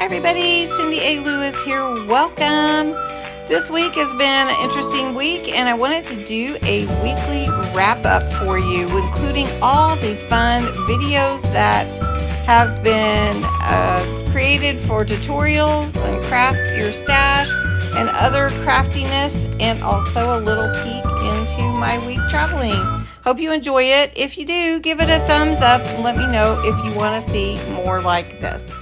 Hi everybody, Cindy A. Lewis here. Welcome. This week has been an interesting week and I wanted to do a weekly wrap up for you, including all the fun videos that have been created for tutorials and craft your stash and other craftiness, and also a little peek into my week traveling. Hope you enjoy it. If you do, give it a thumbs up and let me know if you want to see more like this.